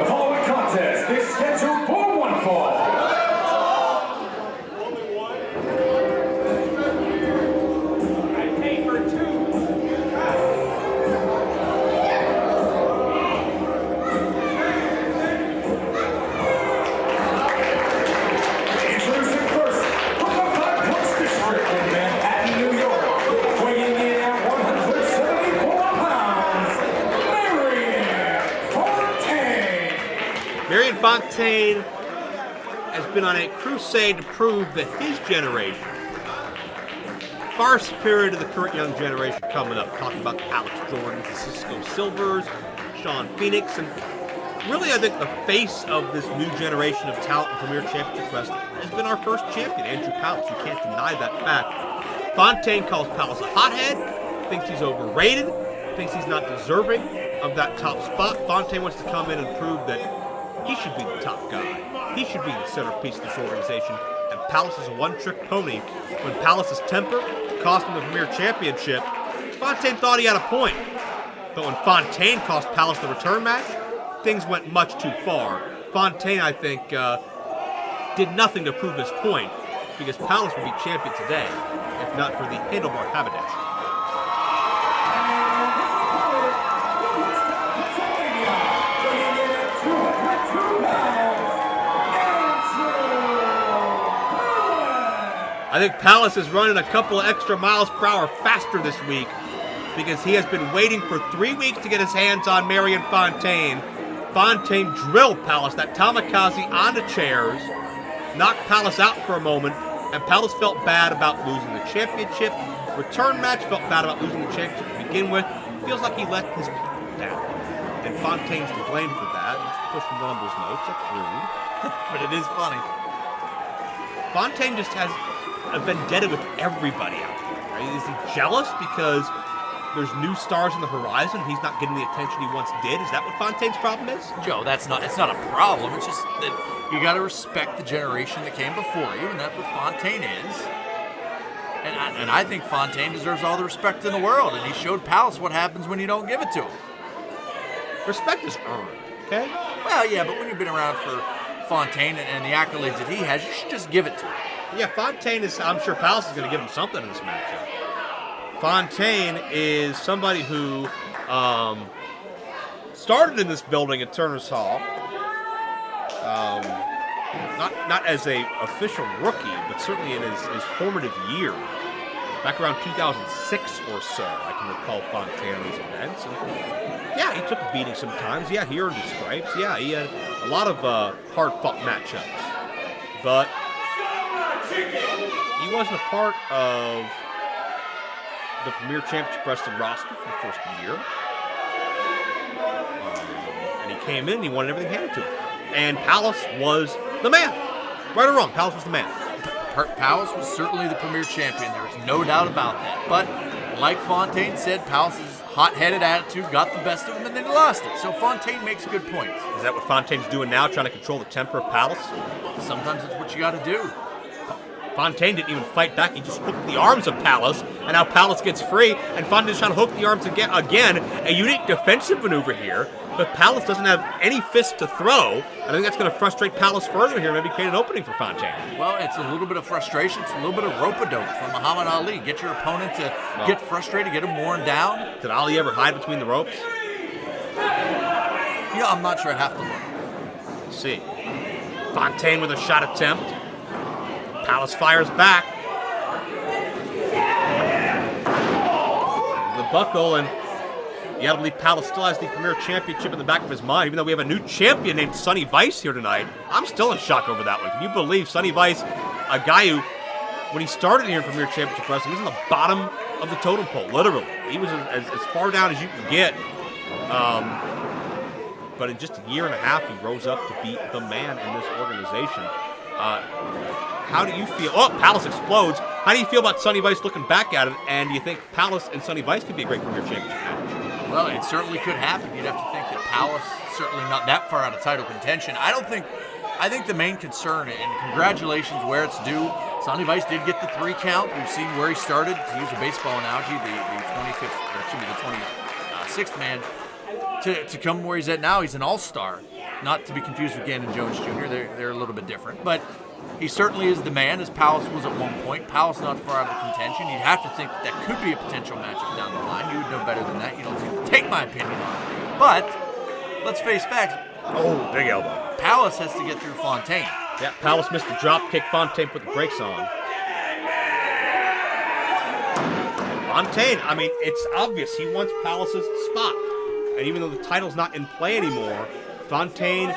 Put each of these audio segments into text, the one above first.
The following contest is scheduled for one fall. Introducing first, from the Black Horse District in Manhattan, New York, weighing in at 174 pounds, Marion Fontaine. Marion Fontaine has been on a crusade to prove that his generation, far superior to the current young generation coming up, talking about the Alex Jordans, the Cisco Silvers, Sean Phoenix, and really I think the face of this new generation of talent in Premier Championship Wrestling has been our first champion, Andrew Palace. You can't deny that fact. Fontaine calls Palace a hothead, thinks he's overrated, thinks he's not deserving of that top spot. Fontaine wants to come in and prove that he should be the top guy. He should be the centerpiece of this organization. And Palace is a one-trick pony. When Palace's temper cost him the Premier Championship, Fontaine thought he had a point. But when Fontaine cost Palace the return match, things went much too far. Fontaine, I think, did nothing to prove his point, because Palace would be champion today, if not for the Handlebar Haberdasher. I think Palace is running a couple of extra miles per hour faster this week because he has been waiting for 3 weeks to get his hands on Marion Fontaine. Fontaine drilled Palace, that kamikaze, onto chairs, knocked Palace out for a moment, and Palace felt bad about losing the championship. Return match, felt bad about losing the championship to begin with. Feels like he let his people down. And Fontaine's to blame for that. Just pushing Rumble's notes, that's rude. But it is funny. Fontaine just has a vendetta with everybody out there, right? Is he jealous because there's new stars on the horizon and he's not getting the attention he once did? Is that what Fontaine's problem is? Joe, it's not a problem. It's just that you got to respect the generation that came before you, and that's what Fontaine is. And I think Fontaine deserves all the respect in the world, and he showed Palace what happens when you don't give it to him. Respect is earned, okay? Well, yeah, but when you've been around for Fontaine and the accolades that he has, you should just give it to him. Yeah, Fontaine is, I'm sure Palace is going to give him something in this matchup. Fontaine is somebody who started in this building at Turner's Hall, not as a official rookie, but certainly in his formative years. Back around 2006 or so, I can recall Fontaine in these events. And yeah, he took a beating sometimes. Yeah, he earned his stripes. Yeah, he had a lot of hard-fought matchups. But he wasn't a part of the Premier Championship Wrestling roster for the first year. And he came in and he wanted everything handed to him. And Palace was the man. Right or wrong, Palace was the man. Palace was certainly the Premier Champion. There was no doubt about that. But like Fontaine said, Palace's hot-headed attitude got the best of him and then he lost it. So Fontaine makes good points. Is that what Fontaine's doing now, trying to control the temper of Palace? Well, sometimes it's what you got to do. Fontaine didn't even fight back. He just hooked the arms of Palace, and now Palace gets free, and Fontaine's trying to hook the arms again. A unique defensive maneuver here, but Palace doesn't have any fists to throw. I think that's going to frustrate Palace further here, maybe create an opening for Fontaine. Well, it's a little bit of frustration. It's a little bit of rope-a-dope from Muhammad Ali. Get your opponent to get frustrated, get him worn down. Did Ali ever hide between the ropes? Yeah, I'm not sure. I'd have to look. Let's see. Fontaine with a shot attempt. Palace fires back. The buckle, and you gotta believe Palace still has the Premier Championship in the back of his mind, even though we have a new champion named Sonny Vice here tonight. I'm still in shock over that one. Can you believe Sonny Vice, a guy who, when he started here in Premier Championship Wrestling, he was on the bottom of the totem pole, literally. He was as far down as you can get. But in just a year and a half, he rose up to be the man in this organization. How do you feel? Oh, Palace explodes. How do you feel about Sonny Vice looking back at it? And do you think Palace and Sonny Vice could be a great Premier Championship match? Well, it certainly could happen. You'd have to think that Palace certainly not that far out of title contention. I think the main concern, and congratulations where it's due, Sonny Vice did get the 3 count. We've seen where he started. To use a baseball analogy, the 26th man to come where he's at now. He's an all-star. Not to be confused with Gannon Jones Jr. They're a little bit different, but he certainly is the man, as Palace was at one point. Palace not far out of contention. You'd have to think that could be a potential matchup down the line. You would know better than that. You don't seem to take my opinion on it. But let's face facts. Oh, big elbow. Palace has to get through Fontaine. Yeah, Palace missed the drop kick. Fontaine put the brakes on. Fontaine, I mean, it's obvious he wants Palace's spot. And even though the title's not in play anymore, Fontaine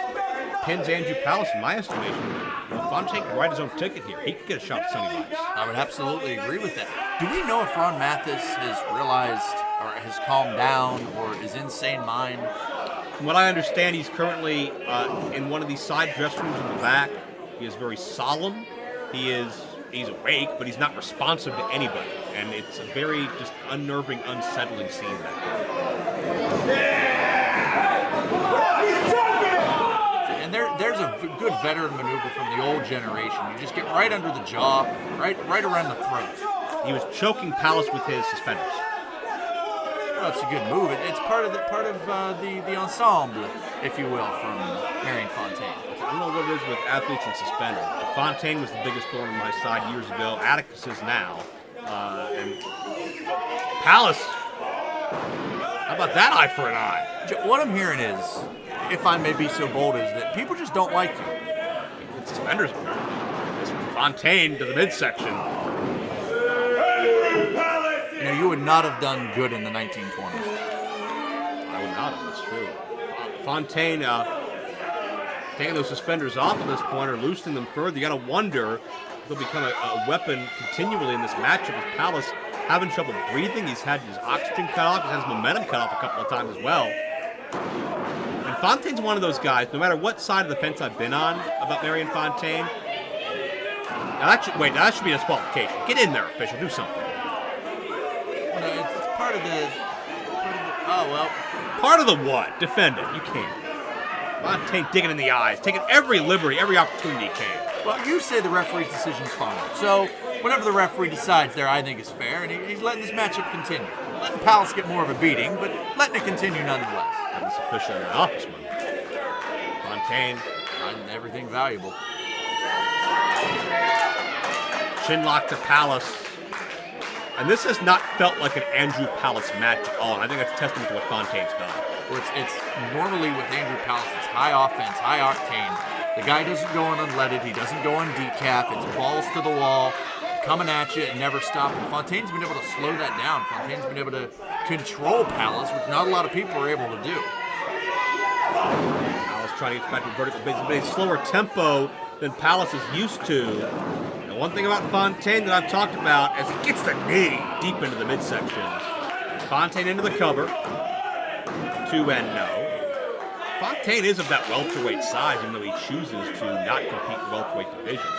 pins Andrew Palace, in my estimation. Fontaine can write his own ticket here. He could get a shot at Sonny Vice. I would absolutely agree with that. Do we know if Ron Mathis has realized or has calmed down or is insane mind? From what I understand, he's currently in one of these side dressing rooms in the back. He is very solemn. He's awake, but he's not responsive to anybody. And it's a very just unnerving, unsettling scene back there. And there's a good veteran maneuver from the old generation. You just get right under the jaw, right around the throat. He was choking Palace with his suspenders. Well, it's a good move. It's part of the ensemble, if you will, from Marion Fontaine. I don't know what it is with athletes and suspenders. Fontaine was the biggest thorn in my side years ago. Atticus is now. And Palace, how about that eye for an eye? What I'm hearing is, if I may be so bold, is that people just don't like you. It's suspenders. It's Fontaine to the midsection. You know, you would not have done good in the 1920s. I would not have, that's true. Fontaine taking those suspenders off at this point or loosening them further. You got to wonder if they'll become a weapon continually in this matchup with Palace having trouble breathing. He's had his oxygen cut off. He's had his momentum cut off a couple of times as well. And Fontaine's one of those guys, no matter what side of the fence I've been on about Marion Fontaine. Now that should be a disqualification. Get in there, official. Do something. Well, it's part of the. Oh, well. Part of the what? Defend it. You can't. Fontaine digging in the eyes, taking every liberty, every opportunity he can. Well, you say the referee's decision's final. So, whatever the referee decides there, I think is fair, and he's letting this matchup continue. Letting Palace get more of a beating, but letting it continue nonetheless. And this official and officeman. Fontaine. And everything valuable. Chinlock to Palace. And this has not felt like an Andrew Palace match at all. And I think that's a testament to what Fontaine's done. Well, it's normally with Andrew Palace, it's high offense, high octane. The guy doesn't go on unleaded. He doesn't go on decaf. It's balls to the wall, coming at you and never stopping. Fontaine's been able to slow that down. Fontaine's been able to control Palace, which not a lot of people are able to do. Palace trying to get back to vertical base, but a slower tempo than Palace is used to. And one thing about Fontaine that I've talked about is he gets the knee deep into the midsection. Fontaine into the cover. 2 and no. Fontaine is of that welterweight size, even though he chooses to not compete in the welterweight division.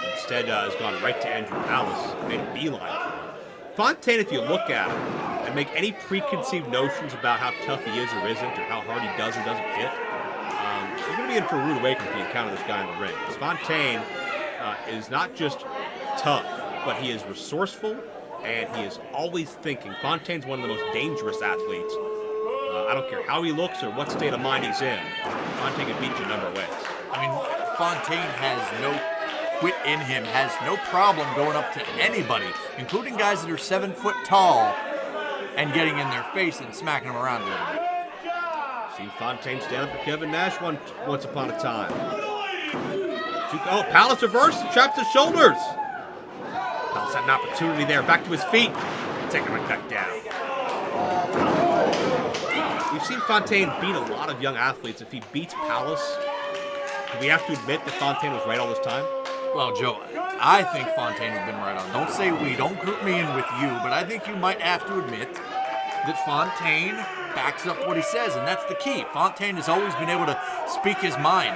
He instead has gone right to Andrew Palace and made a beeline for him. Fontaine, if you look at him and make any preconceived notions about how tough he is or isn't, or how hard he does or doesn't hit, you're going to be in for a rude awakening if you encounter this guy in the ring. Because Fontaine is not just tough, but he is resourceful and he is always thinking. Fontaine's one of the most dangerous athletes. I don't care how he looks or what state of mind he's in. Fontaine can beat you a number of ways. I mean, Fontaine has no quit in him, has no problem going up to anybody, including guys that are 7 foot tall, and getting in their face and smacking them around a little bit. Seen Fontaine stand up to Kevin Nash once upon a time. Oh, Palace reverse, traps his shoulders. Palace had an opportunity there, back to his feet. Take him right back down. We've seen Fontaine beat a lot of young athletes. If he beats Palace, do we have to admit that Fontaine was right all this time? Well, Joe, I think Fontaine has been right on. Don't say we, don't group me in with you, but I think you might have to admit that Fontaine backs up what he says, and that's the key. Fontaine has always been able to speak his mind.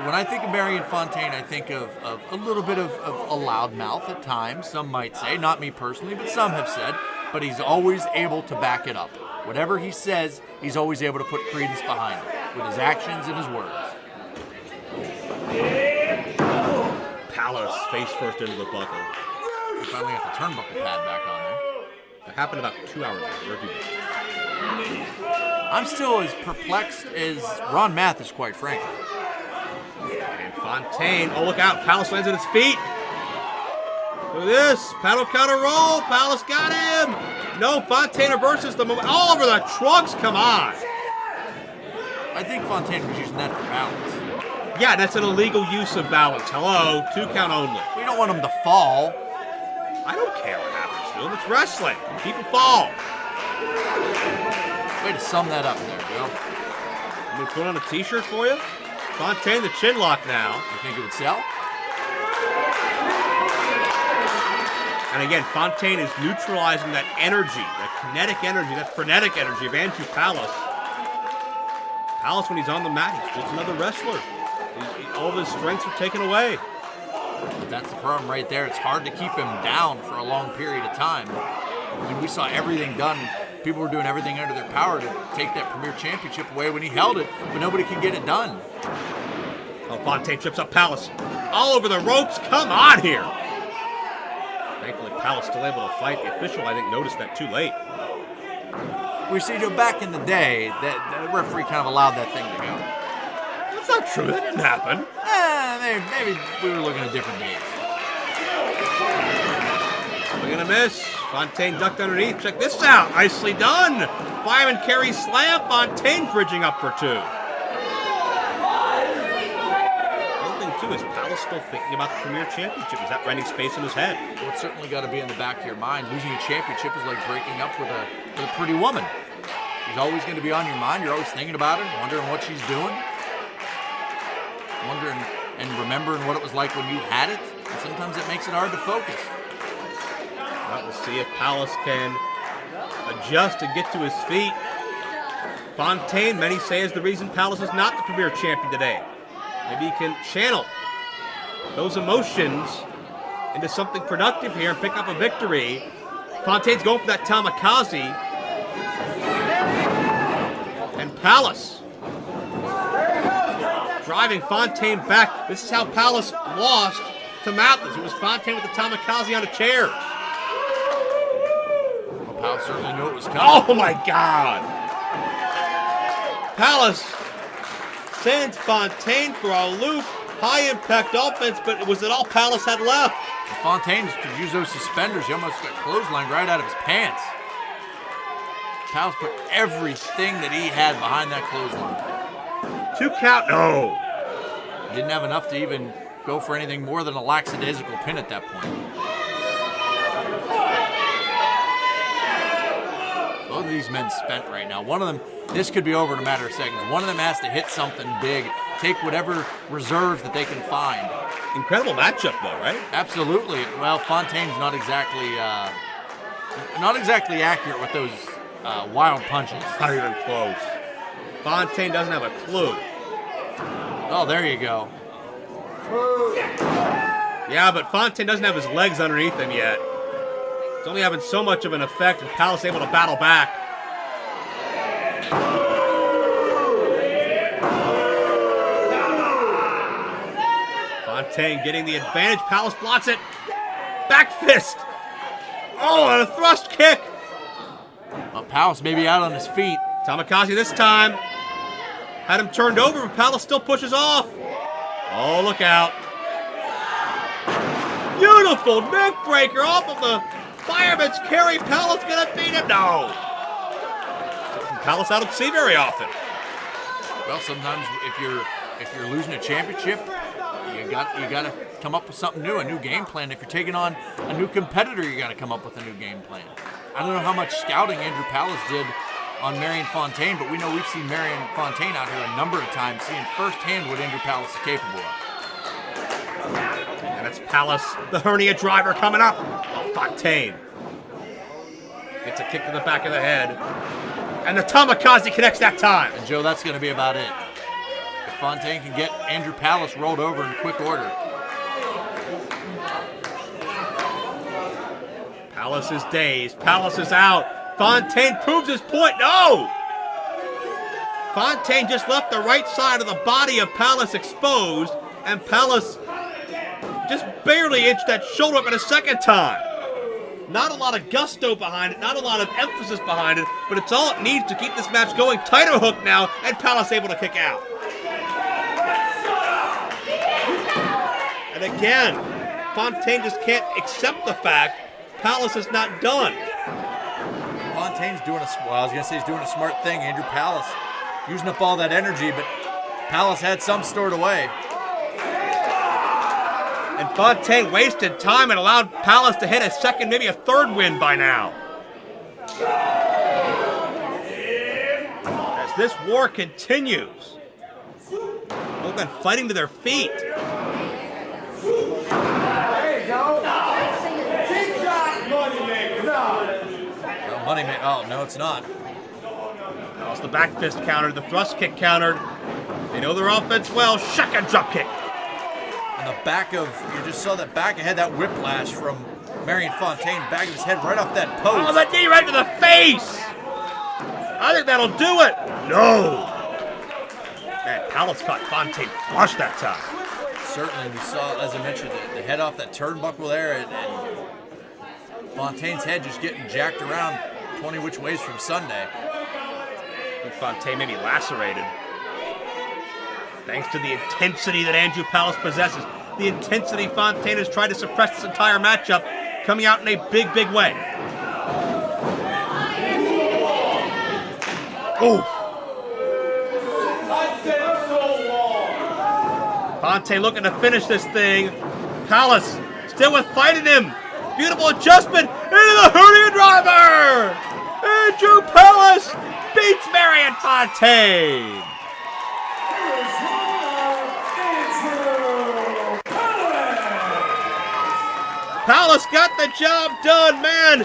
When I think of Marion Fontaine, I think of a little bit of a loud mouth at times, some might say, not me personally, but some have said, but he's always able to back it up. Whatever he says, he's always able to put credence behind it, with his actions and his words. Palace face first into the buckle. We finally got the turnbuckle pad back on there. It happened about 2 hours ago. Where have you been? I'm still as perplexed as Ron Mathis, quite frankly. And Fontaine, oh look out, Palace lands at his feet. Look at this, paddle counter roll, Palace got him. No, Fontaine reverses the moment. All over the trunks, come on. I think Fontaine was using that for balance. Yeah, that's an illegal use of balance. Hello, 2 count only. We don't want him to fall. I don't care what happens to him, it's wrestling. People fall. Way to sum that up there, Joe. I'm gonna put on a t-shirt for you. Fontaine, the chin lock now. You think it would sell? And again, Fontaine is neutralizing that energy, that kinetic energy, that frenetic energy of Andrew Palace. Palace, when he's on the mat, he's just another wrestler. All of his strengths are taken away. But that's the problem right there. It's hard to keep him down for a long period of time. I mean, we saw everything done. People were doing everything under their power to take that Premier Championship away when he held it, but nobody could get it done. Oh, Fontaine trips up Palace. All over the ropes. Come on here. Thankfully, Palace still able to fight. The official, I think, noticed that too late. We see, Joe, back in the day, that the referee kind of allowed that thing to go. That's not true. That didn't happen. Maybe we were looking at different days. We're going to miss. Fontaine ducked underneath. Check this out. Nicely done. Fireman carry slam. Fontaine bridging up for 2. One thing, too, is Palace still thinking about the Premier Championship. Is that renting space in his head? Well, it's certainly got to be in the back of your mind. Losing a championship is like breaking up with a pretty woman. She's always going to be on your mind. You're always thinking about her, wondering what she's doing, wondering and remembering what it was like when you had it. And sometimes it makes it hard to focus. Well, we'll see if Palace can adjust and get to his feet. Fontaine, many say, is the reason Palace is not the Premier Champion today. Maybe he can channel those emotions into something productive here and pick up a victory. Fontaine's going for that Tamakaze. And Palace driving Fontaine back. This is how Palace lost to Mathis. It was Fontaine with the Tamakaze on the chairs. Well, Palace certainly knew it was coming. Oh my God! Palace sends Fontaine for a loop. High impact offense, but was it all Palace had left? If Fontaine could use those suspenders. He almost got clotheslined right out of his pants. Palace put everything that he had behind that clothesline. 2 count, no. Didn't have enough to even go for anything more than a lackadaisical pin at that point. Both of these men spent right now. One of them, this could be over in a matter of seconds. One of them has to hit something big, take whatever reserves that they can find. Incredible matchup, though, right? Absolutely. Well, Fontaine's not exactly accurate with those wild punches. Not even close. Fontaine doesn't have a clue. Oh, there you go. Yeah, but Fontaine doesn't have his legs underneath him yet. It's only having so much of an effect, and Palace able to battle back. Fontaine getting the advantage. Palace blocks it. Back fist. Oh, and a thrust kick. Well, Palace may be out on his feet. Tamakaze this time. Had him turned over, but Palace still pushes off. Oh, look out. Beautiful neck breaker off of the fireman's carry. Palace gonna beat him. No. Palace I don't see very often. Well, sometimes if you're losing a championship, you got to come up with something new, a new game plan. If you're taking on a new competitor, you got to come up with a new game plan. I don't know how much scouting Andrew Palace did on Marion Fontaine, but we know we've seen Marion Fontaine out here a number of times, seeing firsthand what Andrew Palace is capable of. And it's Palace, the hernia driver coming up. Oh, Fontaine gets a kick to the back of the head. And the Tamakaze connects that time. And Joe, that's going to be about it. If Fontaine can get Andrew Palace rolled over in quick order. Palace is dazed. Palace is out. Fontaine proves his point. No! Fontaine just left the right side of the body of Palace exposed, and Palace just barely inched that shoulder up in a second time. Not a lot of gusto behind it, not a lot of emphasis behind it, but it's all it needs to keep this match going. Tighter hook now, and Palace able to kick out. And again, Fontaine just can't accept the fact Palace is not done. Fontaine's doing I was going to say he's doing a smart thing. Andrew Palace using up all that energy, but Palace had some stored away. And Fontaine wasted time and allowed Palace to hit a second, maybe a third win by now. As this war continues, both men fighting to their feet. There you go. Cheap shot, moneymaker. Oh, no, it's not. Now it's the back fist countered, the thrust kick countered. They know their offense well. Shotgun drop kick. On the back of, you just saw that back ahead, that whiplash from Marion Fontaine, back of his head right off that post. Oh, that knee right to the face! I think that'll do it. No. Man, Palace caught Fontaine flush that time. Certainly, we saw, as I mentioned, the head off that turnbuckle there, and Fontaine's head just getting jacked around 20 which ways from Sunday. I think Fontaine may be lacerated. Thanks to the intensity that Andrew Palace possesses. The intensity Fontaine has tried to suppress this entire matchup, coming out in a big, big way. Oh! Fontaine looking to finish this thing. Palace still with fight in him. Beautiful adjustment into the Hurricane driver! Andrew Palace beats Marion Fontaine! Palace got the job done, man.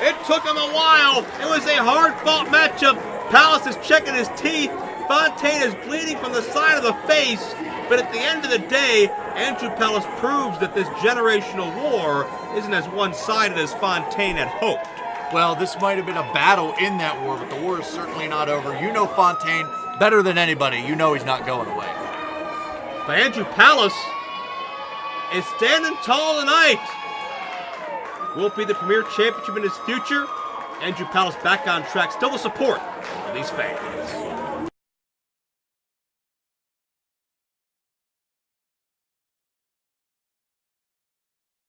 It took him a while. It was a hard-fought matchup. Palace is checking his teeth. Fontaine is bleeding from the side of the face. But at the end of the day, Andrew Palace proves that this generational war isn't as one-sided as Fontaine had hoped. Well, this might have been a battle in that war, but the war is certainly not over. You know Fontaine better than anybody. You know he's not going away. But Andrew Palace is standing tall tonight. Will it be the premier championship in his future? Andrew Palace back on track, still the support of these fans.